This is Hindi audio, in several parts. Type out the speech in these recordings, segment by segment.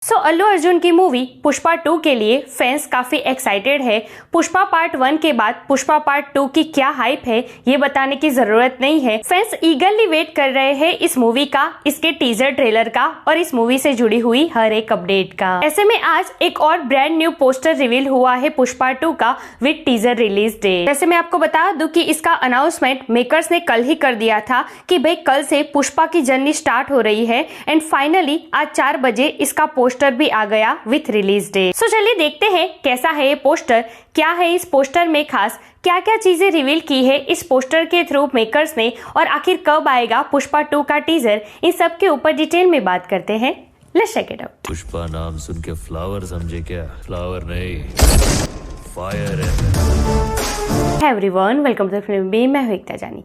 अल्लू अर्जुन की मूवी पुष्पा 2 के लिए फैंस काफी एक्साइटेड है। पुष्पा पार्ट 1 के बाद पुष्पा पार्ट 2 की क्या हाइप है ये बताने की जरूरत नहीं है। फैंस ईगरली वेट कर रहे हैं इस मूवी का, इसके टीजर ट्रेलर का और इस मूवी से जुड़ी हुई हर एक अपडेट का। ऐसे में आज एक और ब्रांड न्यू पोस्टर रिवील हुआ है पुष्पा 2 का विद टीजर रिलीज डेट। वैसे मैं आपको बता दूं कि इसका अनाउंसमेंट मेकर्स ने कल ही कर दिया था कि भाई कल से पुष्पा की जर्नी स्टार्ट हो रही है एंड फाइनली आज 4 बजे इसका पोस्टर भी आ गया विथ रिलीज डेट। सो चलिए देखते हैं कैसा है ये पोस्टर, क्या है इस पोस्टर में खास, क्या क्या चीजें रिवील की है इस पोस्टर के थ्रू मेकर्स ने और आखिर कब आएगा पुष्पा 2 का टीजर, इन सब के ऊपर डिटेल में बात करते हैं। Let's check it out. Pushpa नाम सुन के फ्लावर समझे क्या? फ्लावर नहीं, फायर है। Hey everyone, welcome to the film B, मैं हूं एकता जानी।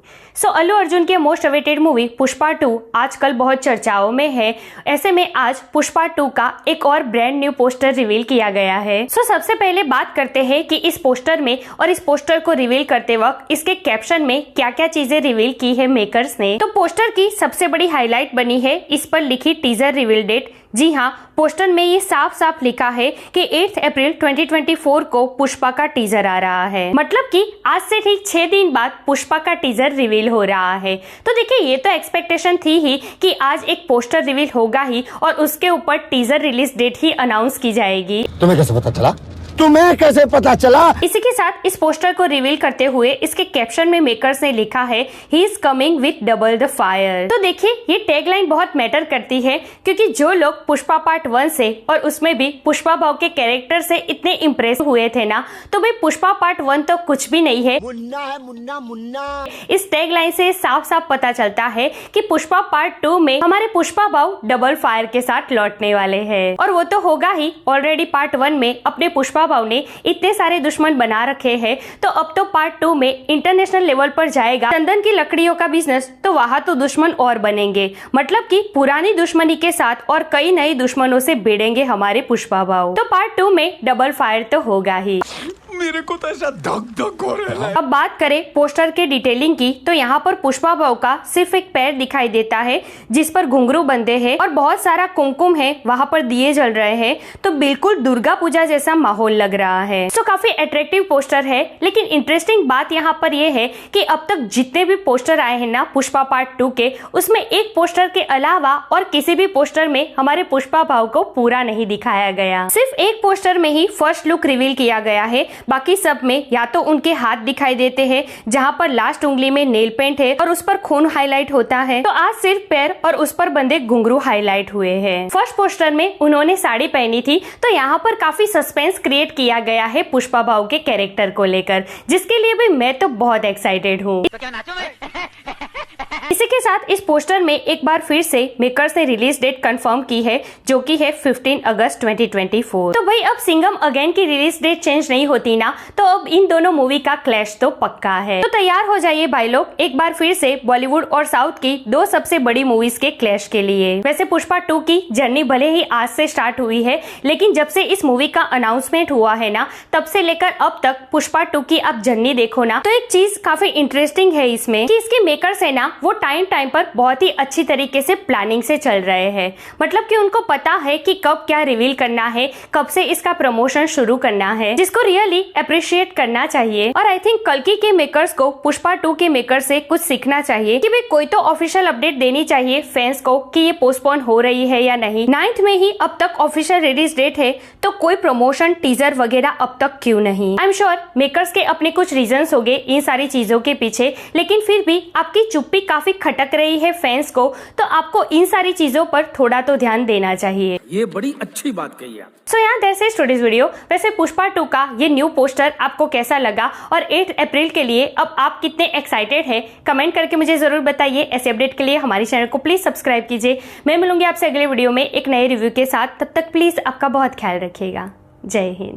अल्लू अर्जुन की मोस्ट अवेटेड मूवी पुष्पा 2 आजकल बहुत चर्चाओं में है। ऐसे में आज पुष्पा 2 का एक और ब्रांड न्यू पोस्टर रिवील किया गया है। सबसे पहले बात करते हैं कि इस पोस्टर में और इस पोस्टर को रिवील करते वक्त इसके कैप्शन में क्या क्या चीजें रिवील की है मेकर्स ने। तो पोस्टर की सबसे बड़ी हाईलाइट बनी है इस पर लिखी टीजर रिवील डेट। जी हाँ, पोस्टर में ये साफ साफ लिखा है कि 8 अप्रैल 2024 को पुष्पा का टीजर आ रहा है। मतलब कि आज से ठीक 6 दिन बाद पुष्पा का टीजर रिवील हो रहा है। तो देखिए, ये तो एक्सपेक्टेशन थी ही कि आज एक पोस्टर रिवील होगा ही और उसके ऊपर टीजर रिलीज डेट ही अनाउंस की जाएगी। तुम्हें कैसे पता चला? इसी के साथ इस पोस्टर को रिवील करते हुए इसके कैप्शन में मेकर्स ने लिखा है he is coming with double the fire. तो देखिए, ये टैगलाइन बहुत मैटर करती है क्योंकि जो लोग पुष्पा पार्ट 1 से और उसमें भी पुष्पा भाव के कैरेक्टर से इतने इम्प्रेस हुए थे ना, तो भाई पुष्पा पार्ट 1 तो कुछ भी नहीं है। मुन्ना इस टैगलाइन से साफ साफ पता चलता है कि पुष्पा पार्ट 2 में हमारे पुष्पा भाव डबल फायर के साथ लौटने वाले हैं और वो तो होगा ही। ऑलरेडी पार्ट 1 में अपने पुष्पा भाव ने इतने सारे दुश्मन बना रखे हैं, तो अब तो पार्ट 2 में इंटरनेशनल लेवल पर जाएगा चंदन की लकड़ियों का बिजनेस, तो वहाँ तो दुश्मन और बनेंगे। मतलब कि पुरानी दुश्मनी के साथ और कई नए दुश्मनों से भिड़ेंगे हमारे पुष्पा भाव। तो पार्ट 2 में डबल फायर तो होगा ही। मेरे को तो ऐसा धक धक हो रहा है। अब बात करें पोस्टर के डिटेलिंग की, तो यहाँ पर पुष्पा भाव का सिर्फ एक पैर दिखाई देता है जिस पर घुंघरू बंधे हैं और बहुत सारा कुमकुम है, वहाँ पर दिए जल रहे हैं। तो बिल्कुल दुर्गा पूजा जैसा माहौल लग रहा है। काफी अट्रैक्टिव पोस्टर है। लेकिन इंटरेस्टिंग बात यहाँ पर यह है कि अब तक जितने भी पोस्टर आए हैं ना पुष्पा पार्ट 2 के, उसमें एक पोस्टर के अलावा और किसी भी पोस्टर में हमारे पुष्पा भाव को पूरा नहीं दिखाया गया। सिर्फ एक पोस्टर में ही फर्स्ट लुक रिवील किया गया है, बाकी सब में या तो उनके हाथ दिखाई देते हैं जहाँ पर लास्ट उंगली में नेल पेंट है और उस पर खून हाईलाइट होता है। तो आज सिर्फ पैर और उस पर बंधे घुंघरू हाईलाइट हुए हैं। फर्स्ट पोस्टर में उन्होंने साड़ी पहनी थी, तो यहाँ पर काफी सस्पेंस क्रिएट किया गया है पुष्पा भाव के कैरेक्टर को लेकर, जिसके लिए भी मैं तो बहुत एक्साइटेड हूँ। इसी के साथ इस पोस्टर में एक बार फिर से मेकर्स ने रिलीज डेट कंफर्म की है, जो कि है 15 अगस्त 2024। तो भाई अब सिंघम अगेन की रिलीज डेट चेंज नहीं होती ना, तो अब इन दोनों मूवी का क्लैश तो पक्का है। तो तैयार हो जाइए भाई लोग, एक बार फिर से बॉलीवुड और साउथ की 2 सबसे बड़ी मूवीज के क्लैश के लिए। वैसे पुष्पा 2 की जर्नी भले ही आज से स्टार्ट हुई है, लेकिन जब से इस मूवी का अनाउंसमेंट हुआ है ना, तब से लेकर अब तक पुष्पा 2 की आप जर्नी देखो ना, तो एक चीज काफी इंटरेस्टिंग है इसमें कि इसके मेकर्स है ना, वो टाइम पर बहुत ही अच्छी तरीके से प्लानिंग से चल रहे हैं। मतलब कि उनको पता है कि कब क्या रिवील करना है, कब से इसका प्रमोशन शुरू करना है, जिसको रियली अप्रिशिएट करना चाहिए। और आई थिंक कल्कि के मेकर्स को पुष्पा 2 के मेकर से कुछ सीखना चाहिए कि भाई कोई तो ऑफिशियल अपडेट देनी चाहिए फैंस को कि ये पोस्टपोन हो रही है या नहीं। 9th में ही अब तक ऑफिशियल रिलीज डेट है, तो कोई प्रमोशन टीजर वगैरह अब तक क्यों नहीं। आई एम श्योर मेकर्स के अपने कुछ रीजंस होंगे इन सारी चीजों के पीछे, लेकिन फिर भी आपकी चुप्पी काफी खटक रही है फैंस को, तो आपको इन सारी चीजों पर थोड़ा तो ध्यान देना चाहिए। ये बड़ी अच्छी बात कही आप। यहाँ दैट्स इट टुडेस वीडियो। वैसे पुष्पा 2 का ये न्यू पोस्टर आपको कैसा लगा और 8 अप्रैल के लिए अब आप कितने एक्साइटेड हैं, कमेंट करके मुझे जरूर बताइए। ऐसे अपडेट के लिए हमारे चैनल को प्लीज सब्सक्राइब कीजिए। मैं मिलूंगी आपसे अगले वीडियो में एक नए रिव्यू के साथ। तब तक प्लीज आपका बहुत ख्याल रखिएगा। जय हिंद।